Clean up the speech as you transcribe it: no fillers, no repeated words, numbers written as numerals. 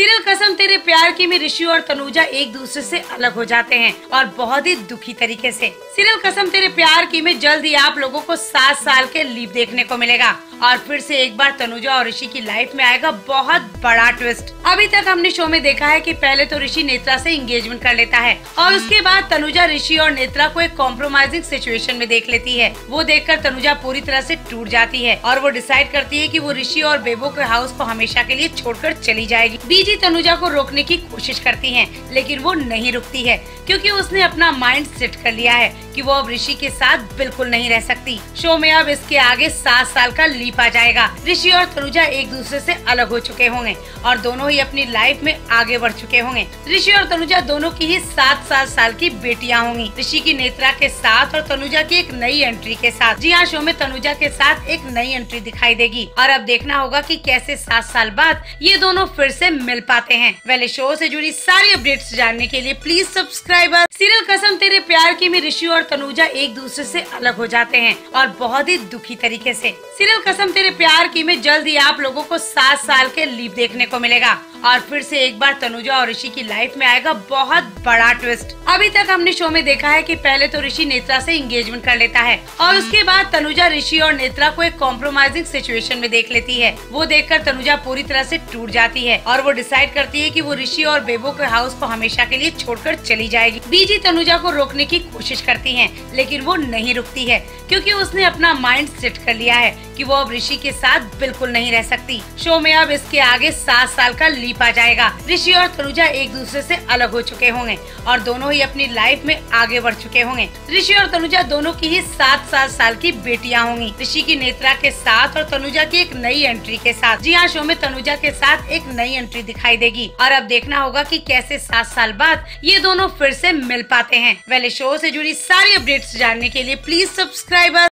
Serial कसम तेरे प्यार की में ऋषि और तनुजा एक दूसरे से अलग हो जाते हैं और बहुत ही दुखी तरीके से। सीरियल कसम तेरे प्यार की में जल्द ही आप लोगों को 7 साल के लीव देखने को मिलेगा और फिर से एक बार तनुजा और ऋषि की लाइफ में आएगा बहुत बड़ा ट्विस्ट। अभी तक हमने शो में देखा है कि पहले तो ऋषि नेत्रा से एंगेजमेंट कर लेता है और उसके बाद तनुजा ऋषि और नेत्रा को एक कॉम्प्रोमाइजिंग सिचुएशन में देख लेती है। वो देखकर तनुजा पूरी तरह से टूट जाती है और वो डिसाइड करती है कि वो ऋषि और बेबो के हाउस को हमेशा के लिए छोड़कर चली जाएगी। बीजी तनुजा को रोकने की कोशिश करती है लेकिन वो नहीं रुकती है क्योंकि उसने अपना माइंड सेट कर लिया है कि वो अब ऋषि के साथ बिल्कुल नहीं रह सकती। शो में अब इसके आगे 7 साल का लीप आ जाएगा। ऋषि और तनुजा एक दूसरे से अलग हो चुके होंगे और दोनों ही अपनी लाइफ में आगे बढ़ चुके होंगे। ऋषि और तनुजा दोनों की ही 7-7 साल की बेटियां होंगी। ऋषि की नेत्रा के साथ और तनुजा की एक नई एंट्री के साथ। जी हाँ, शो में तनुजा के साथ एक नई एंट्री दिखाई देगी और अब देखना होगा कि कैसे 7 साल बाद ये दोनों फिर से मिल पाते हैं। पहले शो से जुड़ी सारी अपडेट्स जानने के लिए प्लीज सब्सक्राइब। सीरियल कसम तेरे प्यार की में ऋषि और तनुजा एक दूसरे से अलग हो जाते हैं और बहुत ही दुखी तरीके से। सीरियल कसम तेरे प्यार की में जल्द ही आप लोगों को 7 साल के लीव देखने को मिलेगा और फिर से एक बार तनुजा और ऋषि की लाइफ में आएगा बहुत बड़ा ट्विस्ट। अभी तक हमने शो में देखा है कि पहले तो ऋषि नेत्रा से एंगेजमेंट कर लेता है और उसके बाद तनुजा ऋषि और नेत्रा को एक कॉम्प्रोमाइजिंग सिचुएशन में देख लेती है। वो देखकर तनुजा पूरी तरह से टूट जाती है और वो डिसाइड करती है कि वो ऋषि और बेबो के हाउस को हमेशा के लिए छोड़कर चली जाएगी। बीजी तनुजा को रोकने की कोशिश करती है लेकिन वो नहीं रुकती है क्योंकि उसने अपना माइंड सेट कर लिया है कि वो अब ऋषि के साथ बिल्कुल नहीं रह सकती। शो में अब इसके आगे 7 साल का लीप आ जाएगा। ऋषि और तनुजा एक दूसरे से अलग हो चुके होंगे और दोनों ही अपनी लाइफ में आगे बढ़ चुके होंगे। ऋषि और तनुजा दोनों की ही 7-7 साल की बेटियां होंगी। ऋषि की नेत्रा के साथ और तनुजा की एक नई एंट्री के साथ। जी हाँ, शो में तनुजा के साथ एक नई एंट्री दिखाई देगी और अब देखना होगा कि कैसे 7 साल बाद ये दोनों फिर से मिल पाते हैं। पहले शो से जुड़ी सारी अपडेट्स जानने के लिए प्लीज सब्सक्राइब।